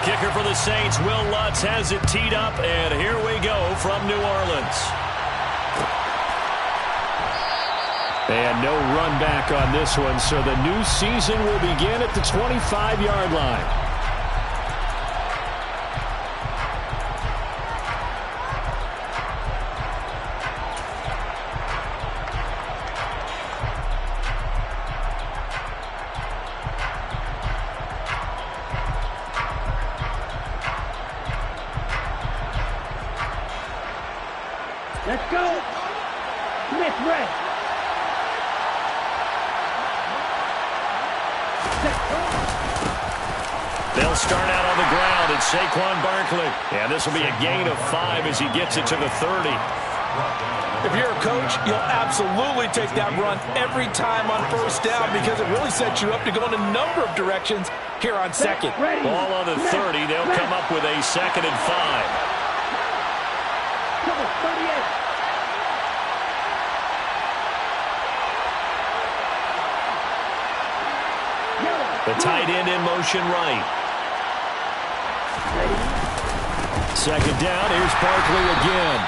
kicker for the Saints, Will Lutz, has it teed up, and here we go from New Orleans. And no run back on this one, so the new season will begin at the 25-yard line. Let's go. Smith red. They'll start out on the ground at Saquon Barkley. And this will be a gain of 5 as he gets it to the 30. If you're a coach, you'll absolutely take that run every time on first down because it really sets you up to go in a number of directions here on second. Ball on the 30. They'll come up with a 2nd and 5. The tight end in motion right. 2nd down. Here's Barkley again.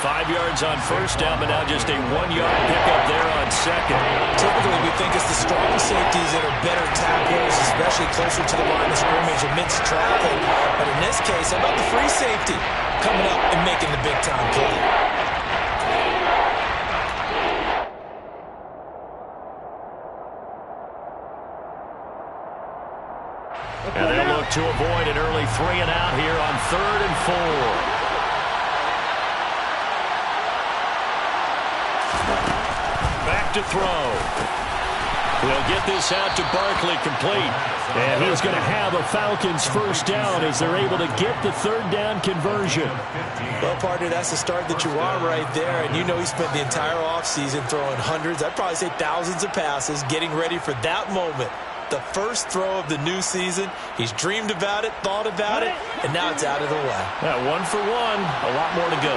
5 yards on first down, but now just a 1-yard pickup there on 2nd. Typically, we think it's the strong safeties that are better tacklers, especially closer to the line of scrimmage amidst traffic. But in this case, how about the free safety coming up and making the big-time play? And they'll look to avoid an early 3 and out here on 3rd and 4. Back to throw. He'll get this out to Barkley complete. And he's going to have a Falcons first down as they're able to get the 3rd down conversion. Well, partner, that's the start that you want right there. And you know he spent the entire offseason throwing hundreds, I'd probably say thousands of passes, getting ready for that moment. The first throw of the new season. He's dreamed about it, thought about it, and now it's out of the way. Yeah, 1 for 1. A lot more to go.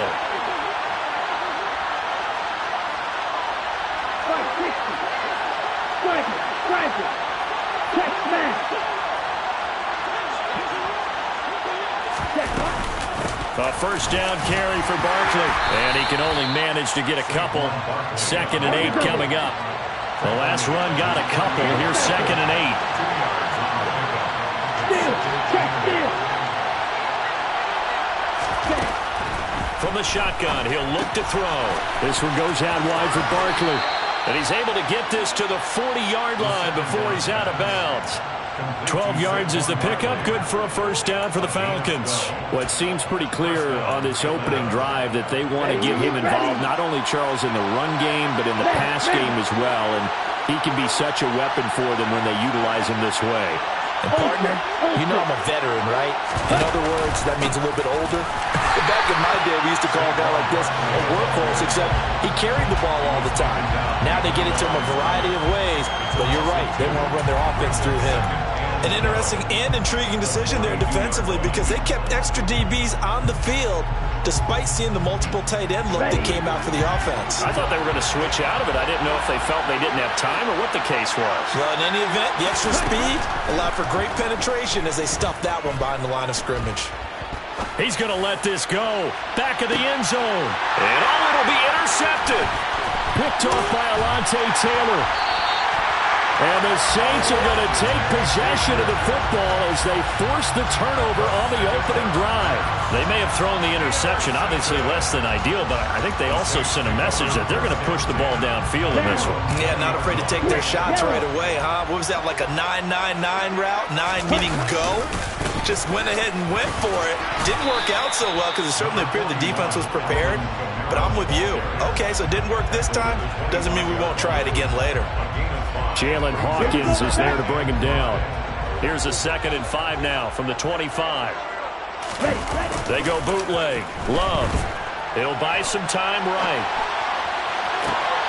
A first down carry for Barkley. And he can only manage to get a couple. 2nd and 8 coming up. The last run got a couple. Here's 2nd and 8. From the shotgun, he'll look to throw. This one goes out wide for Barkley. And he's able to get this to the 40-yard line before he's out of bounds. 12 yards is the pickup. Good for a first down for the Falcons. Well, it seems pretty clear on this opening drive that they want to get him involved, not only, Charles, in the run game, but in the pass game as well. And he can be such a weapon for them when they utilize him this way. And, partner, you know I'm a veteran, right? In other words, that means a little bit older. Back in my day, we used to call a guy like this a workhorse, except he carried the ball all the time. Now they get it to him a variety of ways, but you're right, they want to run their offense through him. An interesting and intriguing decision there defensively because they kept extra DBs on the field despite seeing the multiple tight end look that came out for the offense. I thought they were going to switch out of it. I didn't know if they felt they didn't have time or what the case was. Well, in any event, the extra speed allowed for great penetration as they stuffed that one behind the line of scrimmage. He's going to let this go. Back of the end zone. And it'll be intercepted. Picked off by Alontae Taylor. And the Saints are going to take possession of the football as they force the turnover on the opening drive. They may have thrown the interception, obviously less than ideal, but I think they also sent a message that they're going to push the ball downfield in this one. Yeah, not afraid to take their shots right away, huh? What was that, like a 9-9-9 route? 9 meaning go? Just went ahead and went for it. Didn't work out so well because it certainly appeared the defense was prepared. But I'm with you. Okay, so it didn't work this time. Doesn't mean we won't try it again later. Jalen Hawkins is there to bring him down. Here's a 2nd and 5 now from the 25. They go bootleg. Love. He'll buy some time right.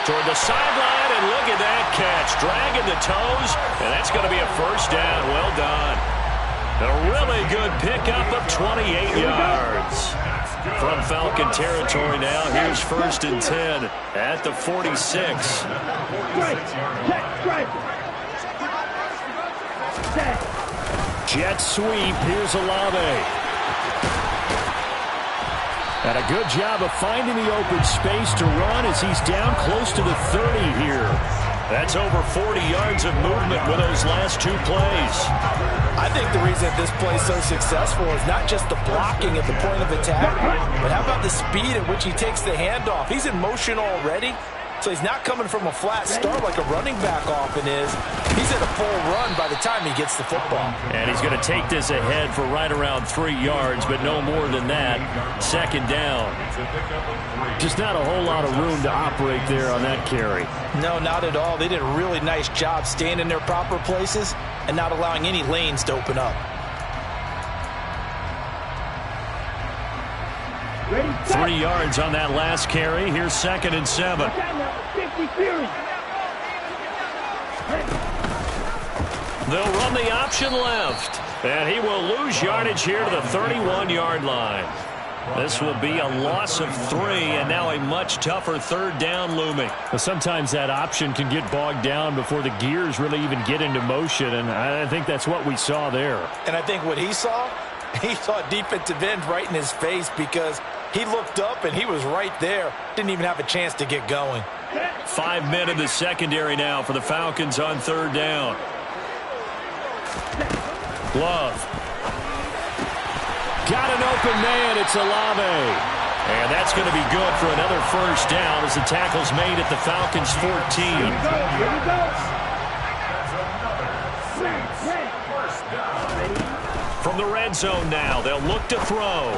Toward the sideline, and look at that catch. Dragging the toes, and that's going to be a first down. Well done. A really good pickup of 28 yards. From Falcon territory now, here's 1st and 10 at the 46. Jet sweep. Here's Olave. And a good job of finding the open space to run as he's down close to the 30 here. That's over 40 yards of movement with those last 2 plays. I think the reason this play is so successful is not just the blocking at the point of attack, but how about the speed at which he takes the handoff? He's in motion already, so he's not coming from a flat start like a running back often is. He's at a full run by the time he gets the football. And he's going to take this ahead for right around 3 yards, but no more than that. 2nd down. Just not a whole lot of room to operate there on that carry. No, not at all. They did a really nice job staying in their proper places and not allowing any lanes to open up. 3 yards on that last carry. Here's 2nd and 7. They'll run the option left. And he will lose yardage here to the 31-yard line. This will be a loss of 3, and now a much tougher 3rd down looming. Well, sometimes that option can get bogged down before the gears really even get into motion, and I think that's what we saw there. And I think what he saw a defensive end right in his face because he looked up and he was right there. Didn't even have a chance to get going. 5 men in the secondary now for the Falcons on 3rd down. Love. Got an open man. It's Olave. And that's going to be good for another 1st down as the tackle's made at the Falcons' 14. From the red zone now, they'll look to throw.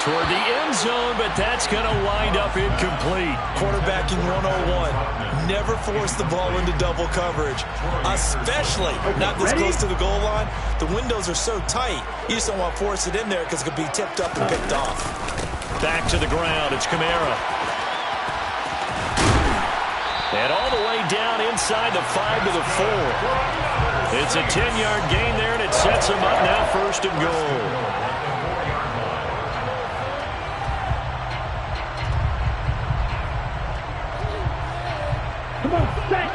Toward the end zone, but that's going to wind up incomplete. Quarterbacking 101. Never force the ball into double coverage, especially not this close to the goal line. The windows are so tight, you just don't want to force it in there because it could be tipped up and picked off. Back to the ground, it's Kamara. And all the way down inside the 5 to the 4. It's a 10-yard gain there, and it sets them up now 1st and goal. Come on, set.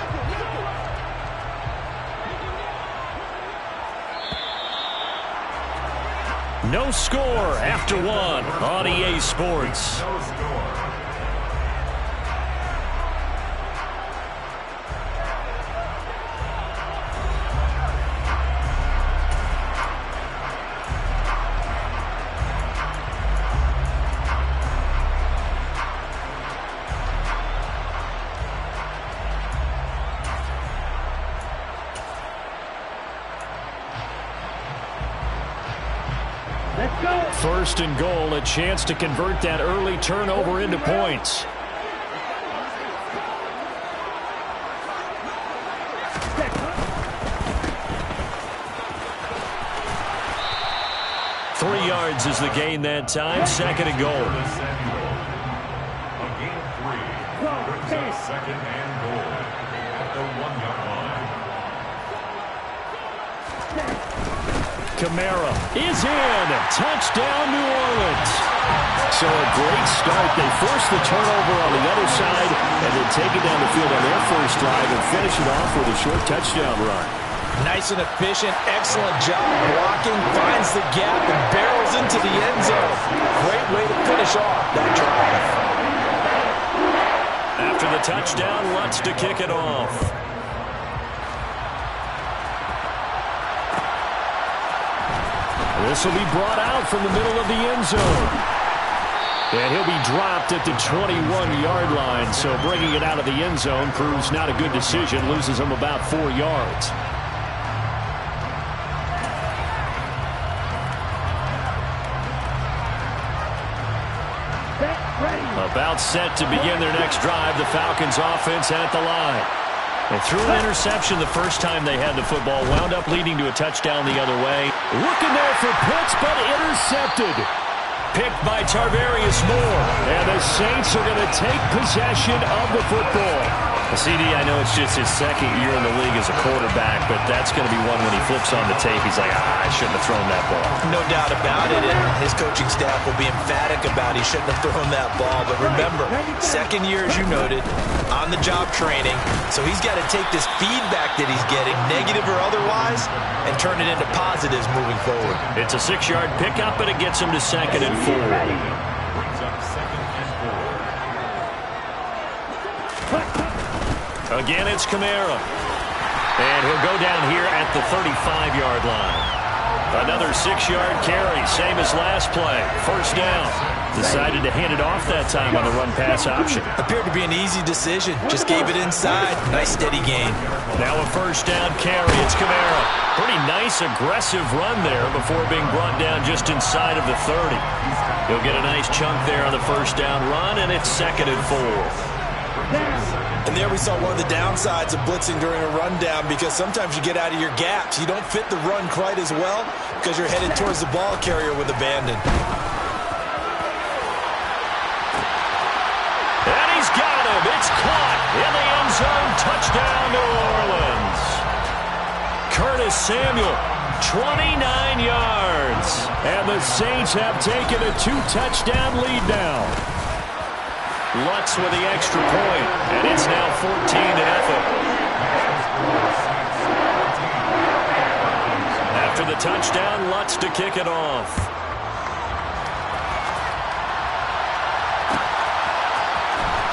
No score after 1 on EA Sports. No score. Let's go. 1st and goal, a chance to convert that early turnover into points. Three yards is the gain that time. 2nd and goal. Second and goal at the 1-yard line. Kamara is in. Touchdown, New Orleans. So a great start. They force the turnover on the other side and then take it down the field on their 1st drive and finish it off with a short touchdown run. Nice and efficient. Excellent job blocking. Finds the gap and barrels into the end zone. Great way to finish off that drive. After the touchdown, Lutz to kick it off. This will be brought out from the middle of the end zone. And he'll be dropped at the 21-yard line. So bringing it out of the end zone proves not a good decision. Loses him about 4 yards. About set to begin their next drive. The Falcons offense at the line. They threw an interception the first time they had the football. Wound up leading to a touchdown the other way. Looking there for Pitts, but intercepted. Picked by Tarvarius Moore. And the Saints are going to take possession of the football. CD, I know it's just his second year in the league as a quarterback, but that's going to be one when he flips on the tape. He's like, I shouldn't have thrown that ball. No doubt about it, and his coaching staff will be emphatic about he shouldn't have thrown that ball. But remember, second year, as you noted, on-the-job training, so he's got to take this feedback that he's getting, negative or otherwise, and turn it into positives moving forward. It's a 6-yard pickup, and it gets him to 2nd and 4. Brings up 2nd and 4. Again, it's Kamara. And he'll go down here at the 35-yard line. Another 6-yard carry, same as last play. First down. Decided to hand it off that time on the run-pass option. Appeared to be an easy decision. Just gave it inside. Nice, steady gain. Now a first down carry. It's Kamara. Pretty nice, aggressive run there before being brought down just inside of the 30. He'll get a nice chunk there on the first down run, and it's 2nd and 4. And there we saw one of the downsides of blitzing during a rundown, because sometimes you get out of your gaps. You don't fit the run quite as well because you're headed towards the ball carrier with abandon. And he's got him. It's caught in the end zone. Touchdown, New Orleans. Curtis Samuel, 29 yards. And the Saints have taken a 2-touchdown lead now. Lutz with the extra point, and it's now 14-0. After the touchdown, Lutz to kick it off.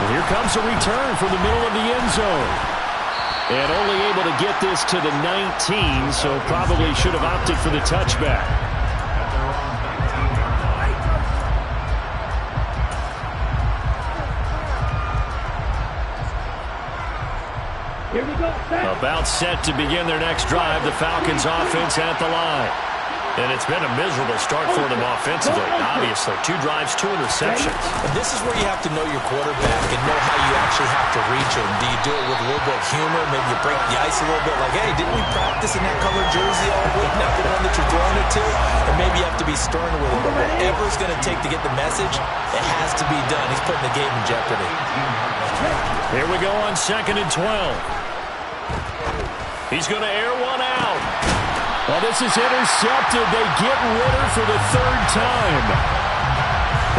And here comes a return from the middle of the end zone. And only able to get this to the 19, so probably should have opted for the touchback. Here we go. About set to begin their next drive. The Falcons offense at the line. And it's been a miserable start for them offensively, obviously. 2 drives, 2 interceptions. And this is where you have to know your quarterback and know how you actually have to reach him. Do you do it with a little bit of humor? Maybe you break the ice a little bit, like, hey, didn't we practice in that colored jersey all week, not the one that you're throwing it to? Or maybe you have to be stern with him. But whatever it's going to take to get the message, it has to be done. He's putting the game in jeopardy. Here we go on 2nd and 12. He's going to air one out. Well, this is intercepted. They get Ritter for the 3rd time.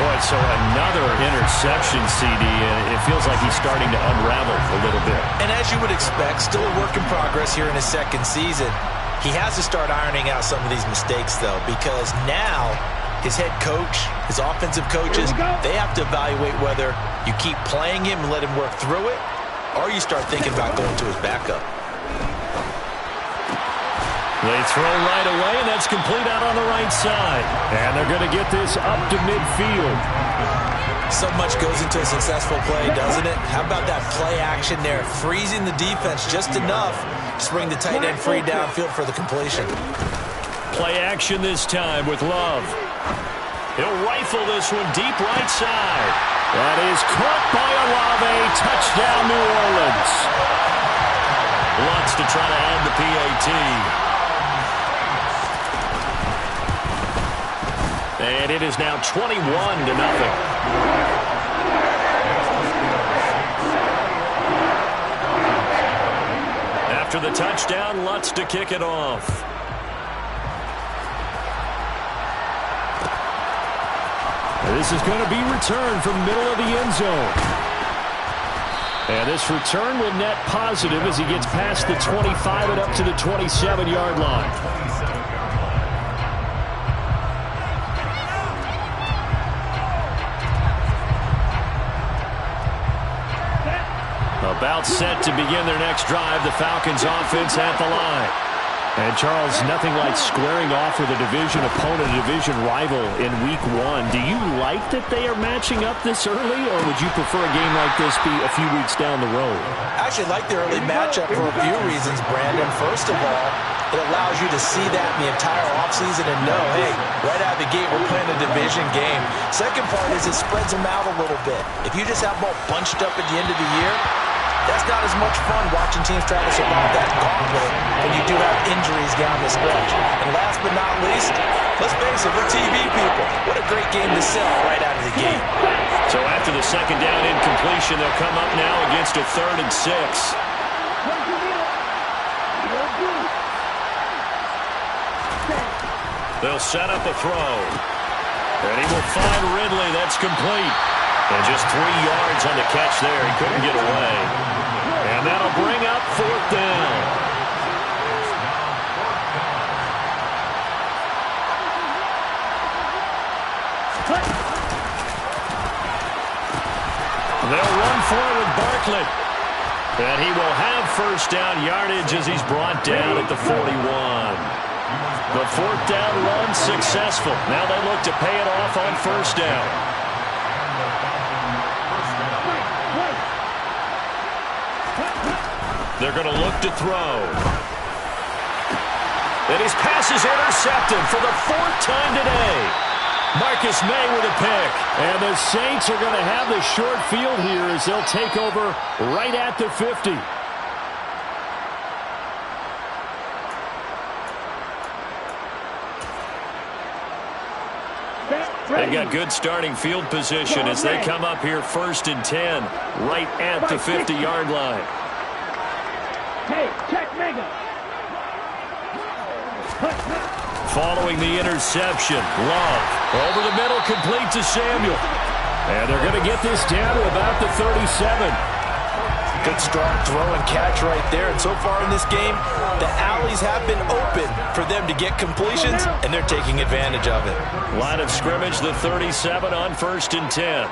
Boy, so another interception, CD. It feels like he's starting to unravel a little bit. And as you would expect, still a work in progress here in his 2nd season. He has to start ironing out some of these mistakes, though, because now his head coach, his offensive coaches, they have to evaluate whether you keep playing him and let him work through it, or you start thinking about going to his backup. They throw right away, and that's complete out on the right side. And they're going to get this up to midfield. So much goes into a successful play, doesn't it? How about that play action there? Freezing the defense just enough to bring the tight end free downfield for the completion. Play action this time with Love. He'll rifle this one deep right side. That is caught by Olave. Touchdown, New Orleans. Lutz to try to add the PAT. And it is now 21-0. After the touchdown, Lutz to kick it off. This is going to be returned from the middle of the end zone. And this return will net positive as he gets past the 25 and up to the 27-yard line. About set to begin their next drive. The Falcons offense at the line. And Charles, nothing like squaring off with a division opponent, a division rival in week 1. Do you like that they are matching up this early, or would you prefer a game like this be a few weeks down the road? I actually like the early matchup for a few reasons, Brandon. First of all, it allows you to see that in the entire offseason and know, hey, right out of the gate, we're playing a division game. Second part is it spreads them out a little bit. If you just have them all bunched up at the end of the year, That's not as much fun watching teams try to survive that gauntlet when you do have injuries down the stretch. And last but not least, let's face it, we're TV people. What a great game to sell right out of the gate. So after the second down incompletion, they'll come up now against a 3rd and 6. They'll set up a throw. And he will find Ridley. That's complete. And just 3 yards on the catch there. He couldn't get away. And that'll bring up 4th down. They'll run for it with Barkley. And he will have 1st down yardage as he's brought down at the 41. The 4th down run successful. Now they look to pay it off on 1st down. They're going to look to throw. And his pass is intercepted for the 4th time today. Marcus May with a pick. And the Saints are going to have the short field here as they'll take over right at the 50. They've got good starting field position as they come up here 1st and 10, right at the 50-yard line. Hey, check Mega. Following the interception, Love over the middle, complete to Samuel. And they're going to get this down to about the 37. Good strong throw and catch right there. And so far in this game, the alleys have been open for them to get completions, and they're taking advantage of it. Line of scrimmage, the 37 on 1st and 10.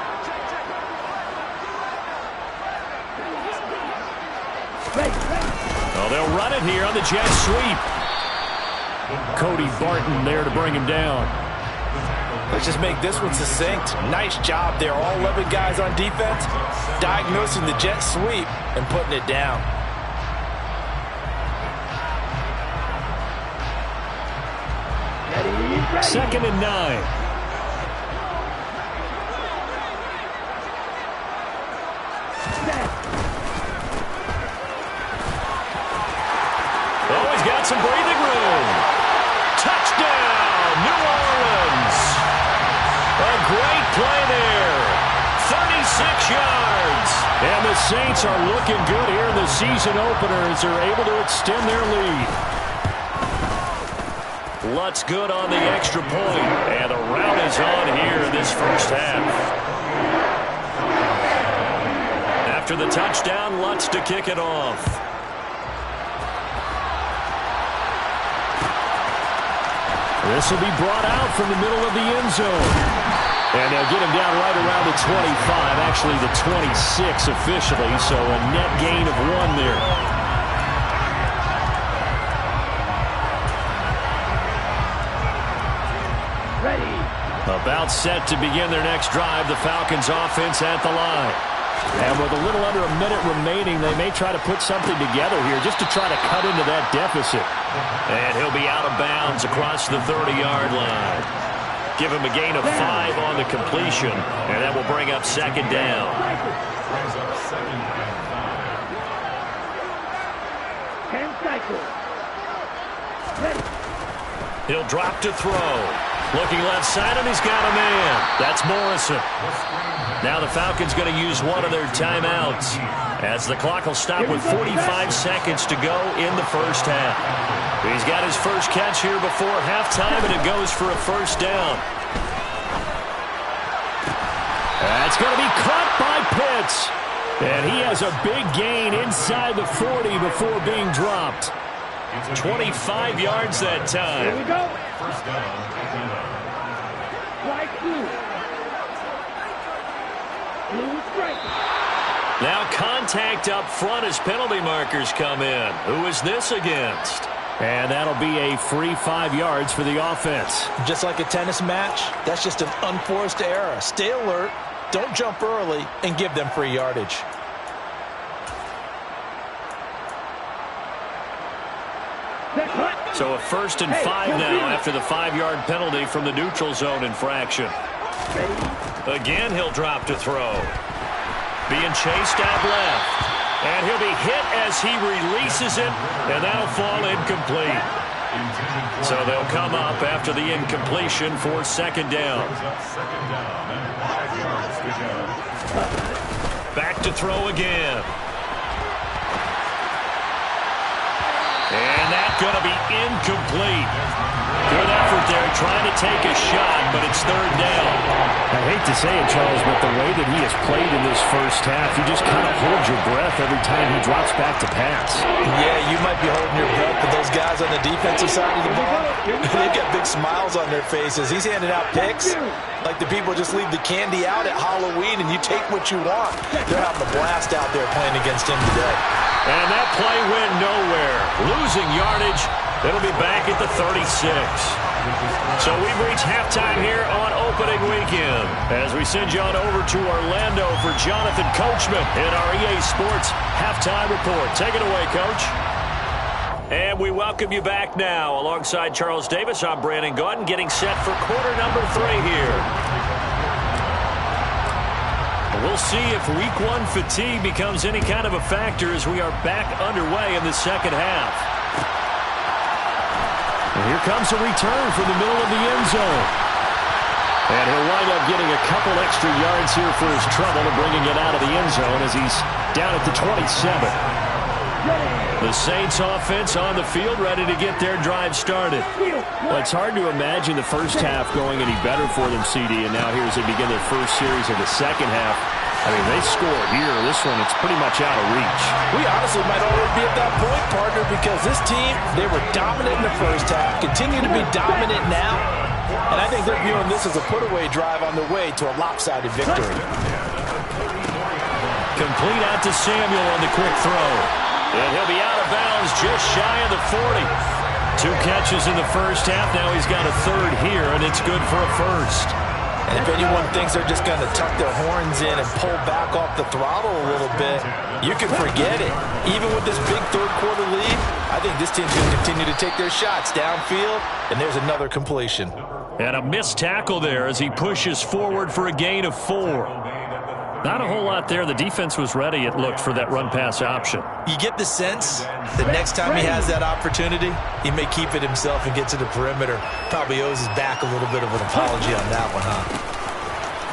Oh, they'll run it here on the jet sweep. Cody Barton there to bring him down. Let's just make this one succinct. Nice job there. All 11 guys on defense diagnosing the jet sweep and putting it down. Ready. 2nd and 9. Oh, he's got some breathing room. Touchdown, New Orleans. A great play there. 36 yards. And the Saints are looking good here in the season opener as they're able to extend their lead. Lutz good on the extra point. And the rout is on here in this 1st half. After the touchdown, Lutz to kick it off. This will be brought out from the middle of the end zone. And they'll get him down right around the 25, actually the 26 officially, so a net gain of 1 there. Ready. About set to begin their next drive, the Falcons offense at the line. And with a little under a minute remaining, they may try to put something together here just to try to cut into that deficit. And he'll be out of bounds across the 30-yard line. Give him a gain of 5 on the completion, and that will bring up 2nd down. Brings up 2nd and 5. Hand cycle. Ready. He'll drop to throw. Looking left side, and he's got a man. That's Morrison. Now the Falcons going to use one of their timeouts as the clock will stop with 45 seconds to go in the 1st half. He's got his first catch here before halftime, and it goes for a 1st down. That's going to be caught by Pitts. And he has a big gain inside the 40 before being dropped. 25 yards that time. Here we go. 1st down. Strike 2. Blue strike. Now contact up front as penalty markers come in. Who is this against? And that'll be a free 5 yards for the offense. Just like a tennis match, that's just an unforced error. Stay alert, don't jump early, and give them free yardage. So a 1st and 5 now after the 5-yard penalty from the neutral zone infraction. Again, he'll drop to throw. Being chased out left. And he'll be hit as he releases it, and that'll fall incomplete. So they'll come up after the incompletion for second down. Back to throw again. And that's going to be incomplete. Good effort there trying to take a shot, but it's third down. I hate to say it, Charles, but the way that he has played in this first half, you just kind of hold your breath every time he drops back to pass. Yeah, you might be holding your breath, but those guys on the defensive side of the ball, they've got big smiles on their faces. He's handing out picks like the people just leave the candy out at Halloween and you take what you want. They're having a blast out there playing against him today. And that play went nowhere. Losing yardage. It'll be back at the 36. So we've reached halftime here on opening weekend as we send you on over to Orlando for Jonathan Coachman in our EA Sports Halftime Report. Take it away, Coach. And we welcome you back now. Alongside Charles Davis, I'm Brandon Gaudin, getting set for quarter number 3 here. We'll see if week 1 fatigue becomes any kind of a factor as we are back underway in the second half. And here comes a return from the middle of the end zone. And he'll wind up getting a couple extra yards here for his trouble to bringing it out of the end zone as he's down at the 27. The Saints offense on the field ready to get their drive started. Well, it's hard to imagine the first half going any better for them, CD, and now here as they begin their first series of the second half. I mean, they score here. This one, it's pretty much out of reach. We honestly might already be at that point, partner, because this team, they were dominant in the first half, continue to be dominant now, and I think they're viewing this as a put-away drive on their way to a lopsided victory. Complete out to Samuel on the quick throw. And he'll be out of bounds just shy of the 40. 2 catches in the first half. Now he's got a third here, and it's good for a first. And if anyone thinks they're just going to tuck their horns in and pull back off the throttle a little bit, you can forget it. Even with this big third-quarter lead, I think this team's going to continue to take their shots downfield, and there's another completion. And a missed tackle there as he pushes forward for a gain of 4. Not a whole lot there. The defense was ready, it looked, for that run-pass option. You get the sense that next time he has that opportunity, he may keep it himself and get to the perimeter. Probably owes his back a little bit of an apology on that one, huh?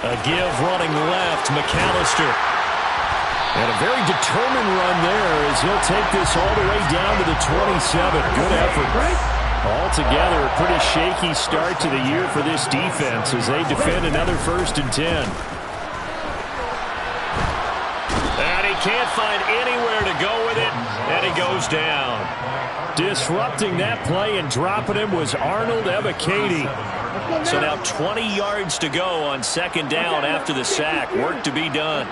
A give running left, McAllister. And a very determined run there as he'll take this all the way down to the 27. Good effort. Altogether, a pretty shaky start to the year for this defense as they defend another 1st and 10. Can't find anywhere to go with it, and he goes down. Disrupting that play and dropping him was Arnold Ebiketie. So now 20 yards to go on second down after the sack. Work to be done.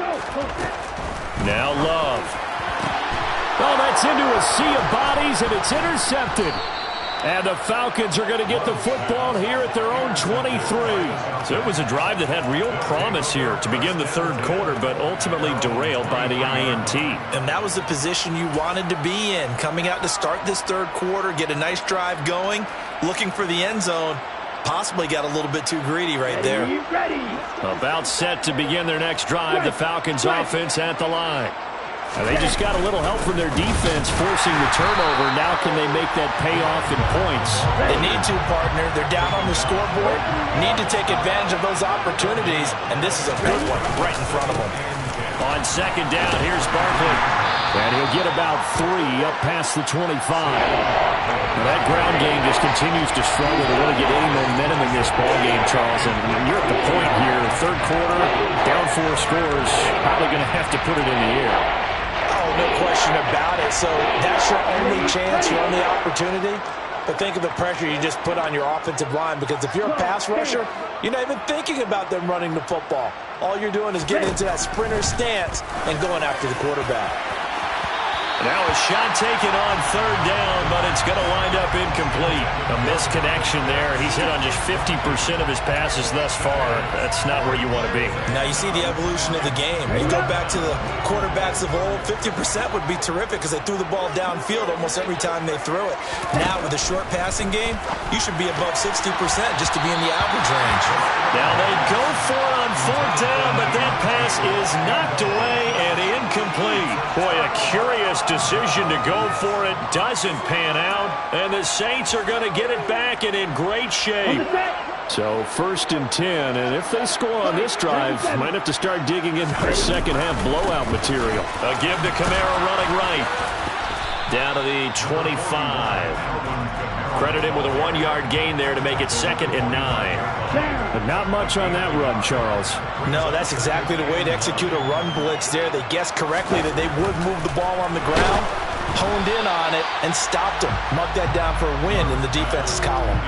Now Love. Oh, that's into a sea of bodies, and it's intercepted. And the Falcons are going to get the football here at their own 23. So it was a drive that had real promise here to begin the third quarter, but ultimately derailed by the INT. And that was the position you wanted to be in. Coming out to start this third quarter, get a nice drive going, looking for the end zone. Possibly got a little bit too greedy right there. About set to begin their next drive, the Falcons offense at the line. And they just got a little help from their defense forcing the turnover. Now can they make that pay off in points? They need to, partner. They're down on the scoreboard. Need to take advantage of those opportunities, and this is a good one right in front of them. On second down, here's Barkley. And he'll get about 3 up past the 25. Now that ground game just continues to struggle to really get any momentum in this ball game, Charles. And you're at the point here, third quarter, down 4 scores, probably going to have to put it in the air. No question about it. So that's your only chance, your only opportunity. But think of the pressure you just put on your offensive line, because if you're a pass rusher, you're not even thinking about them running the football. All you're doing is getting into that sprinter stance and going after the quarterback. Now a shot taken on third down, but it's going to wind up incomplete. A missed connection there. He's hit on just 50% of his passes thus far. That's not where you want to be. Now you see the evolution of the game. You go back to the quarterbacks of old, 50% would be terrific because they threw the ball downfield almost every time they threw it. Now with a short passing game, you should be above 60% just to be in the average range. Now they go for it on fourth down, but that pass is knocked away and incomplete. incomplete. Boy, a curious decision to go for it. Doesn't pan out. And the Saints are going to get it back and in great shape. So 1st and 10, and if they score on this drive, might have to start digging in their second-half blowout material. A give to Kamara running right. Down to the 25. Credit him with a 1-yard gain there to make it 2nd and 9. But not much on that run, Charles. No, that's exactly the way to execute a run blitz there. They guessed correctly that they would move the ball on the ground, honed in on it, and stopped them. Marked that down for a win in the defense's column.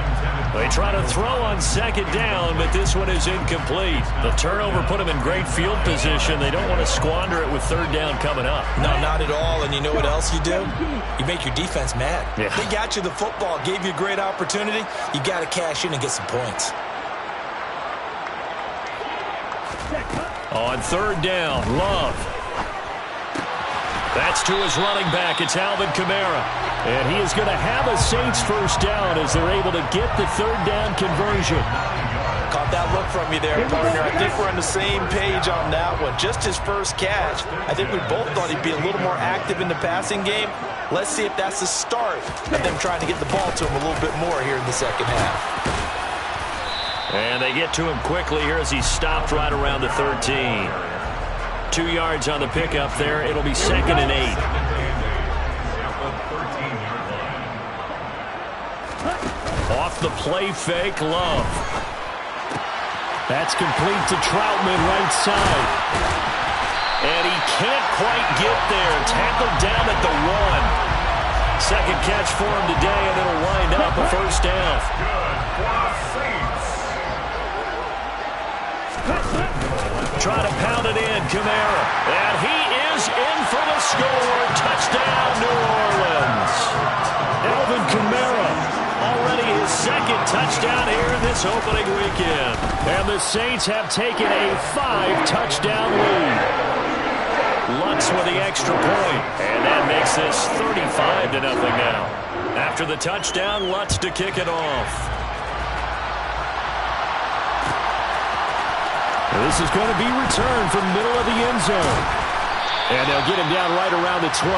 They try to throw on 2nd down, but this one is incomplete. The turnover put them in great field position. They don't want to squander it with 3rd down coming up. No, not at all. And you know what else you do? You make your defense mad. Yeah. They got you the football, gave you a great opportunity. You got to cash in and get some points. On 3rd down, Love. That's to his running back. It's Alvin Kamara. And he is going to have a Saints 1st down as they're able to get the 3rd down conversion. Caught that look from you there, partner. I think we're on the same page on that one. Just his first catch. I think we both thought he'd be a little more active in the passing game. Let's see if that's the start of them trying to get the ball to him a little bit more here in the second half. And they get to him quickly here as he stopped right around the 13. 2 yards on the pickup there. It'll be 2nd and 8. Off the play fake, Love. That's complete to Troutman, right side. And he can't quite get there. Tackled down at the 1. Second catch for him today, and it'll wind up a 1st down. Try to pound it in, Kamara. And he is in for the score. Touchdown, New Orleans. Alvin Kamara. Already his 2nd touchdown here in this opening weekend. And the Saints have taken a 5-touchdown lead. Lutz with the extra point. And that makes this 35-0 now. After the touchdown, Lutz to kick it off. This is going to be returned from middle of the end zone. And they'll get him down right around the 25,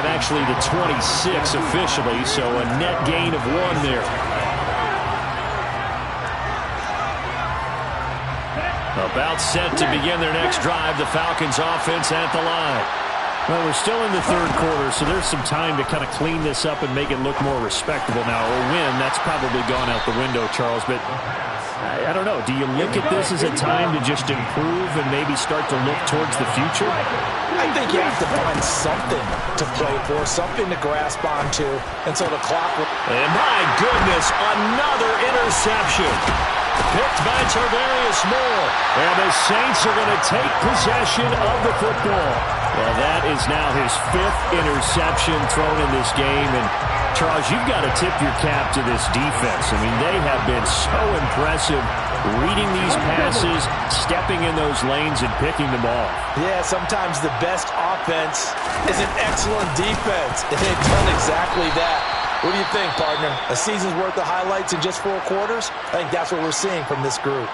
actually the 26 officially, so a net gain of 1 there. About set to begin their next drive, the Falcons offense at the line. Well, we're still in the 3rd quarter, so there's some time to kind of clean this up and make it look more respectable now. A win, that's probably gone out the window, Charles, but I don't know. Do you look at this as a time to just improve and maybe start to look towards the future? I think you have to find something to play for, something to grasp onto, and so the clock will... And my goodness, another interception. Picked by Tarvarius Moore. And the Saints are going to take possession of the football. Well, that is now his 5th interception thrown in this game. And, Charles, you've got to tip your cap to this defense. I mean, they have been so impressive reading these passes, stepping in those lanes, and picking them off. Yeah, sometimes the best offense is an excellent defense, and they've done exactly that. What do you think, partner? A season's worth of highlights in just 4 quarters? I think that's what we're seeing from this group.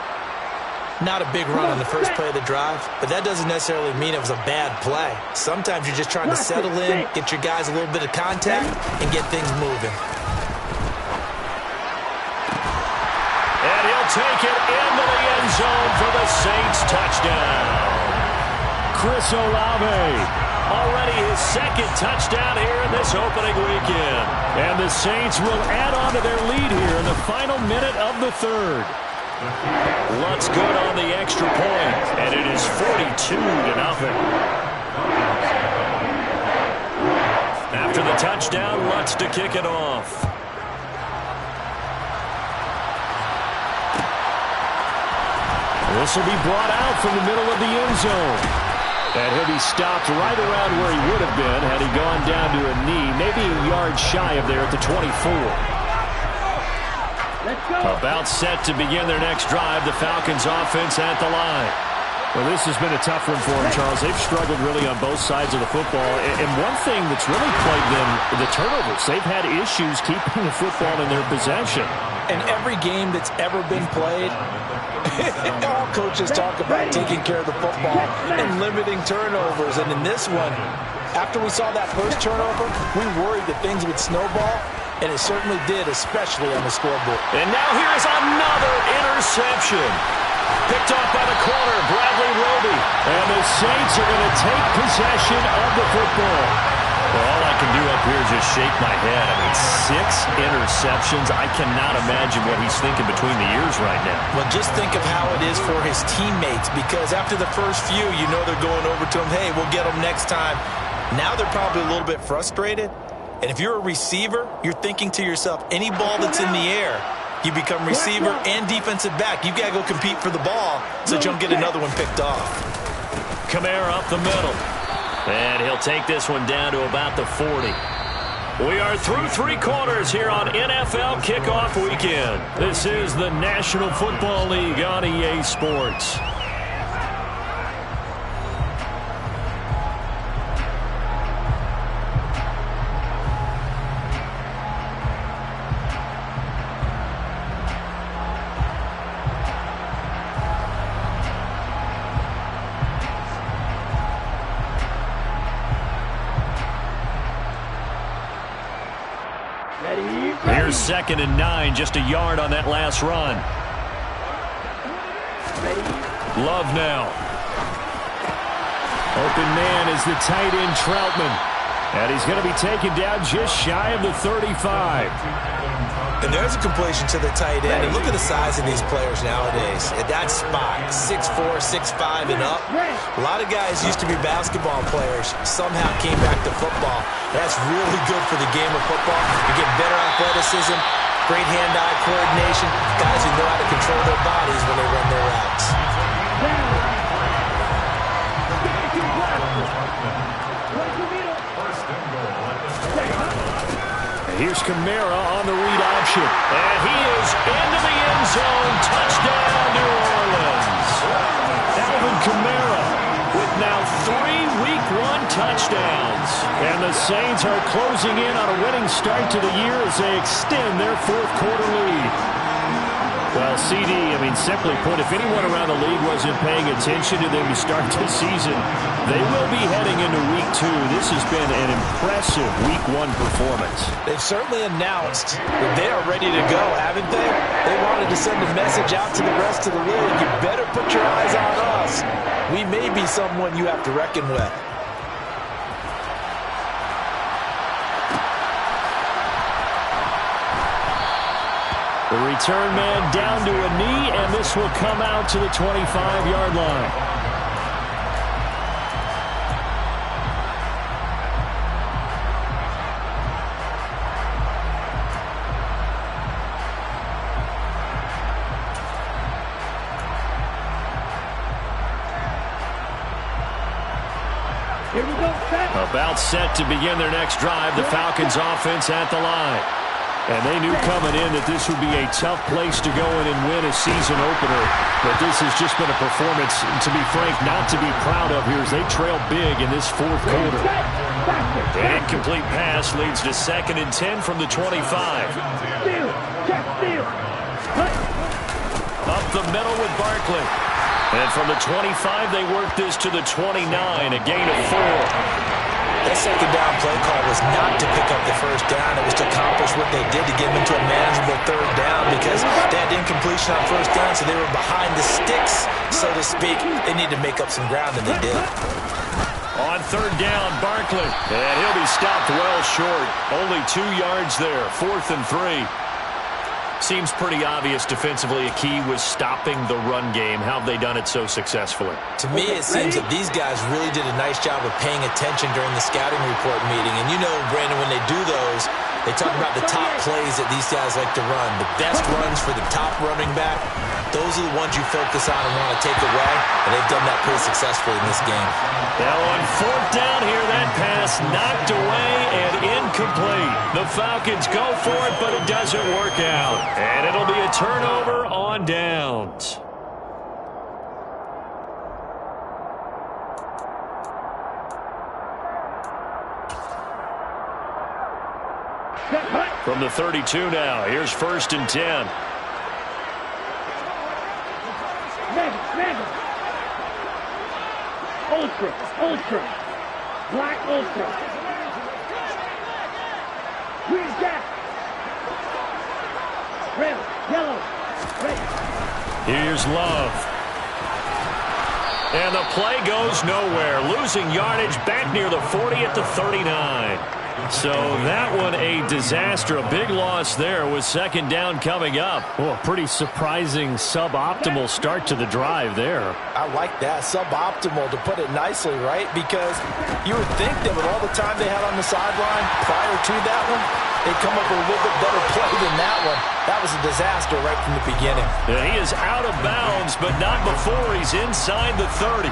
Not a big run on the first play of the drive, but that doesn't necessarily mean it was a bad play. Sometimes you're just trying to settle in, get your guys a little bit of contact, and get things moving. And he'll take it into the end zone for the Saints touchdown. Chris Olave. Already his 2nd touchdown here in this opening weekend. And the Saints will add on to their lead here in the final minute of the 3rd. Lutz good on the extra point, and it is 42-0. After the touchdown, Lutz to kick it off. This will be brought out from the middle of the end zone. And he'll be stopped right around where he would have been had he gone down to a knee, maybe a yard shy of there at the 24. Let's go. About set to begin their next drive, the Falcons offense at the line. Well, this has been a tough one for them, Charles. They've struggled really on both sides of the football. And one thing that's really plagued them, the turnovers. They've had issues keeping the football in their possession. In every game that's ever been played, all coaches talk about taking care of the football and limiting turnovers. And in this one, after we saw that first turnover, we worried that things would snowball, and it certainly did, especially on the scoreboard. And now here's another interception. Picked off by the corner, Bradley Roby. And the Saints are going to take possession of the football. Well, all I can do up here is just shake my head. I mean, 6 interceptions. I cannot imagine what he's thinking between the ears right now. Well, just think of how it is for his teammates, because after the first few, you know they're going over to him, hey, we'll get them next time. Now they're probably a little bit frustrated. And if you're a receiver, you're thinking to yourself, any ball that's in the air, you become receiver and defensive back. You've got to go compete for the ball so that you don't get another one picked off. Kamara up the middle. And he'll take this one down to about the 40. We are through 3 quarters here on NFL Kickoff Weekend. This is the National Football League on EA Sports. Here's 2nd and 9, just a yard on that last run. Love now. Open man is the tight end Troutman. And he's going to be taken down just shy of the 35. And there's a completion to the tight end. And look at the size of these players nowadays. At that spot, 6'4", 6'5", and up. A lot of guys used to be basketball players, somehow came back to football. That's really good for the game of football. You get better athleticism, great hand-eye coordination, guys who know how to control their bodies when they run their routes. Here's Kamara on the read option. And he is into the end zone. Touchdown, New Orleans. Alvin Kamara with now 3 Week 1 touchdowns. And the Saints are closing in on a winning start to the year as they extend their 4th quarter lead. Well, CD, I mean, simply put, if anyone around the league wasn't paying attention to them to start the season, they will be heading into Week 2. This has been an impressive Week 1 performance. They've certainly announced that they are ready to go, haven't they? They wanted to send a message out to the rest of the league. You better put your eyes on us. We may be someone you have to reckon with. The return man down to a knee, and this will come out to the 25-yard line. Here we go, set. About set to begin their next drive. The Falcons offense at the line. And they knew coming in that this would be a tough place to go in and win a season opener. But this has just been a performance, to be frank, not to be proud of here as they trail big in this 4th quarter. An incomplete pass leads to 2nd and 10 from the 25. Steal. Check steal. Up the middle with Barkley. And from the 25, they work this to the 29, a gain of 4. That 2nd down play call was not to pick up the 1st down. It was to accomplish what they did to get them into a manageable 3rd down because they had incompletion on 1st down, so they were behind the sticks, so to speak. They need to make up some ground, and they did. On 3rd down, Barkley. And he'll be stopped well short. Only 2 yards there. 4th and 3. Seems pretty obvious defensively a key was stopping the run game. How have they done it so successfully? To me, it seems that these guys really did a nice job of paying attention during the scouting report meeting. And you know, Brandon, when they do those, they talk about the top plays that these guys like to run. The best runs for the top running back, those are the ones you focus on and want to take away. And they've done that pretty successfully in this game. Now on 4th down here, that pass knocked away and incomplete. The Falcons go for it, but it doesn't work out. And it'll be a turnover on downs. Set. From the 32 now, here's 1st and 10. Ultra, ultra, black ultra. Green jack. Red, yellow, red. Here's Love. And the play goes nowhere. Losing yardage back near the 40 at the 39. So that one a disaster. A big loss there with 2nd down coming up. Oh, a pretty surprising suboptimal start to the drive there. I like that. Suboptimal, to put it nicely, right? Because you would think that with all the time they had on the sideline prior to that one, they'd come up with a little bit better play than that one. That was a disaster right from the beginning. And he is out of bounds, but not before he's inside the 30.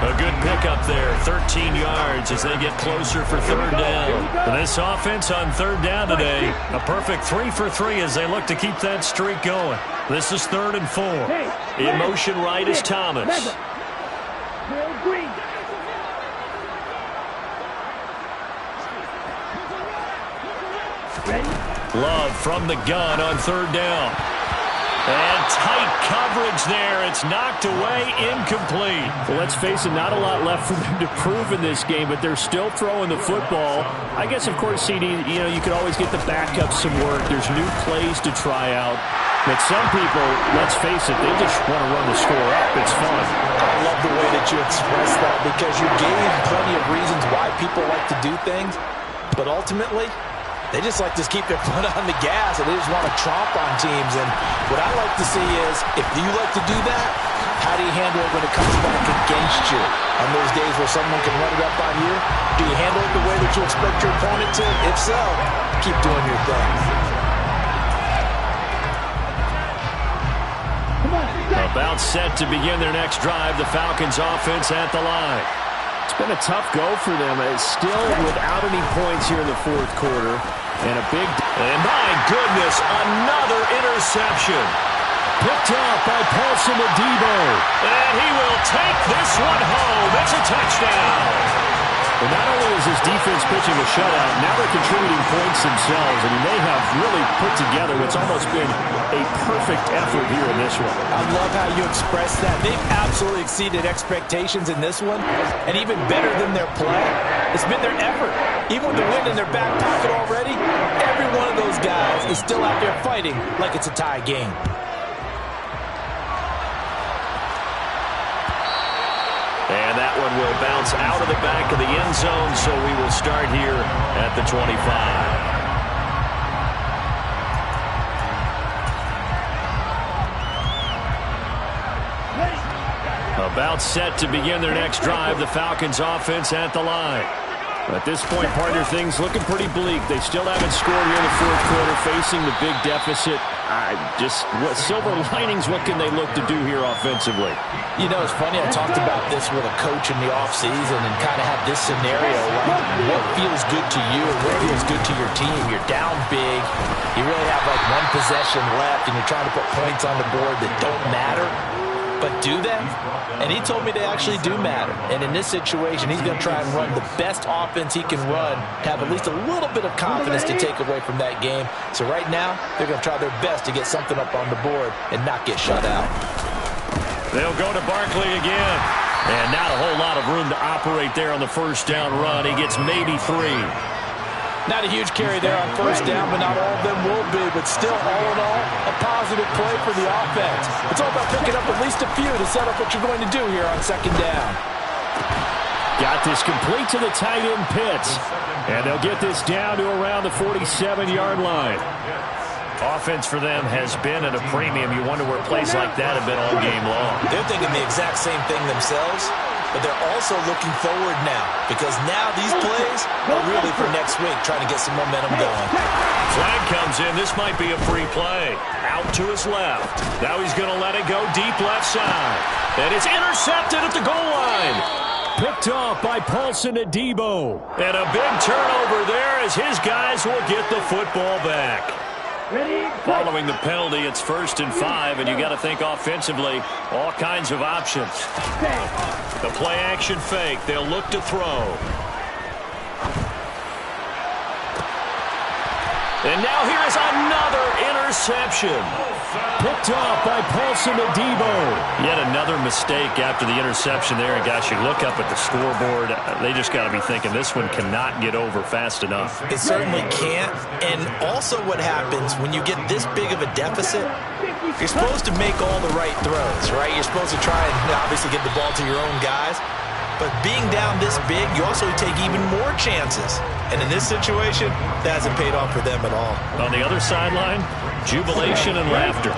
A good pickup there, 13 yards as they get closer for 3rd down. And this offense on 3rd down today, a perfect 3 for 3 as they look to keep that streak going. This is 3rd and 4. In motion right is Thomas. Green. Love from the gun on 3rd down. And tight coverage there. It's knocked away, incomplete. Well, let's face it, not a lot left for them to prove in this game, but they're still throwing the football. I guess, of course, CD, you could always get the backup some work. There's new plays to try out. But some people, let's face it, they just want to run the score up. It's fun. I love the way that you express that because you gave plenty of reasons why people like to do things. But ultimately, they just like to keep their foot on the gas, and they just want to tromp on teams. And what I like to see is, if you like to do that, how do you handle it when it comes back against you? On those days where someone can run it up on you, do you handle it the way that you expect your opponent to? If so, keep doing your thing. About set to begin their next drive, the Falcons offense at the line. It's been a tough go for them. It's still without any points here in the 4th quarter. And a big... And my goodness, another interception. Picked up by Paulson Adebo. And he will take this one home. It's a touchdown. And not only is his defense pitching a shutout, now they're contributing points themselves. I mean, they have really put together what's almost been a perfect effort here in this one. I love how you express that. They've absolutely exceeded expectations in this one. And even better than their play, it's been their effort. Even with the win in their back pocket already, every one of those guys is still out there fighting like it's a tie game. And that one will bounce out of the back of the end zone, so we will start here at the 25. About set to begin their next drive, the Falcons offense at the line. At this point, partner, things looking pretty bleak. They still haven't scored here in the 4th quarter, facing the big deficit. What silver linings, what can they look to do here offensively? You know, it's funny, I talked about this with a coach in the offseason and kind of had this scenario, like what feels good to you and what feels good to your team. You're down big, you really have like one possession left, and you're trying to put points on the board that don't matter. But do they? And he told me they actually do matter. And in this situation, he's going to try and run the best offense he can run to have at least a little bit of confidence to take away from that game. So right now, they're going to try their best to get something up on the board and not get shut out. They'll go to Barkley again. And not a whole lot of room to operate there on the 1st down run. He gets maybe 3. Not a huge carry there on 1st down, but not all of them will be. But still, all in all, a positive play for the offense. It's all about picking up at least a few to set up what you're going to do here on 2nd down. Got this complete to the tight end Pitts. And they'll get this down to around the 47-yard line. Offense for them has been at a premium. You wonder where plays like that have been all game long. They're thinking the exact same thing themselves, but they're also looking forward now because now these plays are really for next week, trying to get some momentum going. Flag comes in. This might be a free play. Out to his left. Now he's going to let it go deep left side. And it's intercepted at the goal line. Picked off by Paulson Adebo. And a big turnover there as his guys will get the football back. Following the penalty, it's 1st and 5, and you got to think offensively, all kinds of options. The play action fake, they'll look to throw. And now here is another interception. Picked off by Paulson Adebo. Yet another mistake after the interception there. And, gosh, you look up at the scoreboard. They just got to be thinking this one cannot get over fast enough. It certainly can't. And also what happens when you get this big of a deficit, you're supposed to make all the right throws, right? You're supposed to try and obviously get the ball to your own guys. But being down this big, you also take even more chances. And in this situation, that hasn't paid off for them at all. On the other sideline, jubilation and laughter.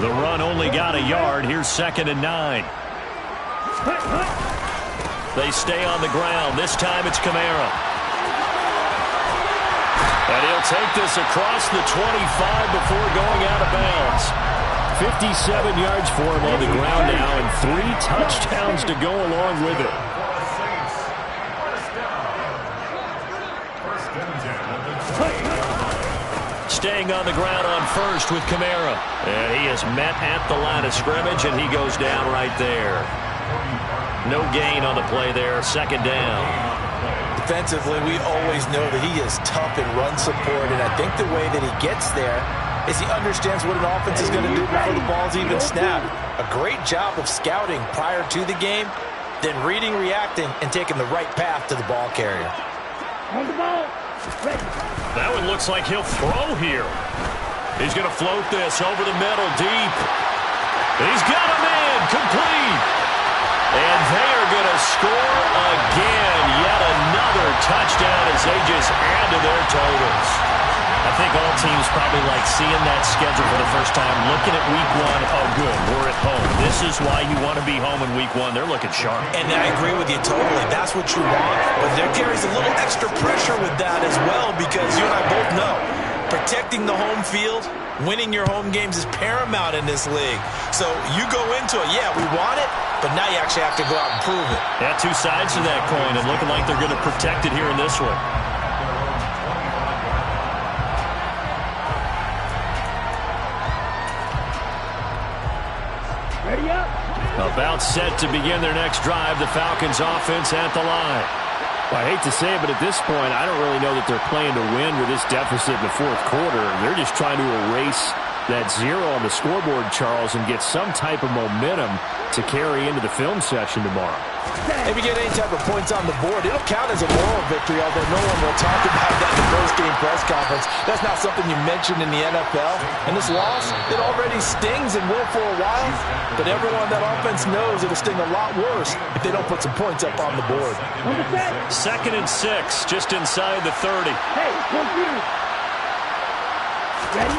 The run only got a yard. Here's 2nd and 9. They stay on the ground. This time it's Kamara. And he'll take this across the 25 before going out of bounds. 57 yards for him on the ground now, and 3 touchdowns to go along with it. Staying on the ground on first with Kamara. And he is met at the line of scrimmage, and he goes down right there. No gain on the play there. 2nd down. Defensively, we always know that he is tough in run support, and I think the way that he gets there is he understands what an offense is going to do before the ball's even snapped. A great job of scouting prior to the game, then reading, reacting, and taking the right path to the ball carrier. On the ball. Ready. That one looks like he'll throw here. He's going to float this over the middle deep. He's got him in. Complete. And they are going to score again. Yet another touchdown as they just add to their totals. I think all teams probably like seeing that schedule for the first time, looking at week 1. Oh, good, we're at home. This is why you want to be home in week 1. They're looking sharp. And I agree with you totally. That's what you want. But there carries a little extra pressure with that as well, because you and I both know protecting the home field, winning your home games is paramount in this league. So you go into it, yeah, we want it, but now you actually have to go out and prove it. Yeah, 2 sides to that coin, and looking like they're going to protect it here in this one. Ready up. About set to begin their next drive. The Falcons offense at the line. Well, I hate to say it, but at this point, I don't really know that they're playing to win with this deficit in the 4th quarter. They're just trying to erase that 0 on the scoreboard, Charles, and get some type of momentum to carry into the film session tomorrow. If you get any type of points on the board, it'll count as a moral victory, although no one will talk about that in the post-game press conference. That's not something you mentioned in the NFL. And this loss, it already stings and will for a while, but everyone on that offense knows it'll sting a lot worse if they don't put some points up on the board. 2nd and 6, just inside the 30. Hey, computer. Ready?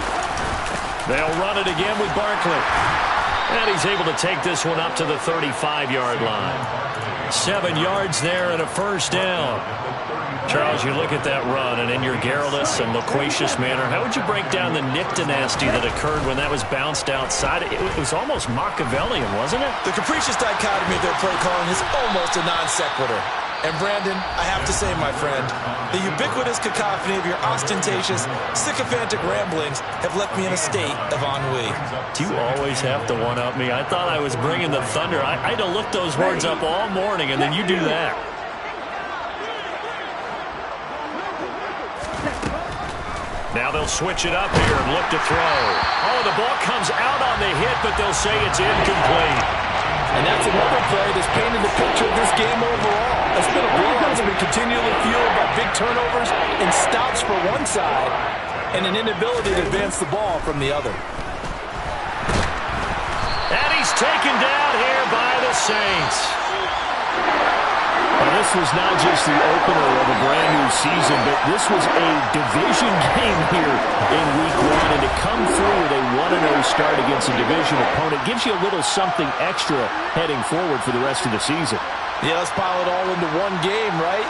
They'll run it again with Barkley. And he's able to take this one up to the 35-yard line. 7 yards there and a 1st down. Charles, you look at that run, and in your garrulous and loquacious manner, how would you break down the Nick dynasty that occurred when that was bounced outside? It was almost Machiavellian, wasn't it? The capricious dichotomy of their play calling is almost a non sequitur. And Brandon, I have to say, my friend, the ubiquitous cacophony of your ostentatious, sycophantic ramblings have left me in a state of ennui. Do you always have to one-up me? I thought I was bringing the thunder. I had to look those words up all morning, and then you do that. Now they'll switch it up here and look to throw. Oh, the ball comes out on the hit, but they'll say it's incomplete. And that's another play that's painted the picture of this game overall. It's been a blowout that's been continually fueled by big turnovers and stops for one side and an inability to advance the ball from the other. And he's taken down here by the Saints. Well, this was not just the opener of a brand-new season, but this was a division game here in Week 1. And to come through with a 1-0 start against a division opponent gives you a little something extra heading forward for the rest of the season. Yeah, let's pile it all into one game, right?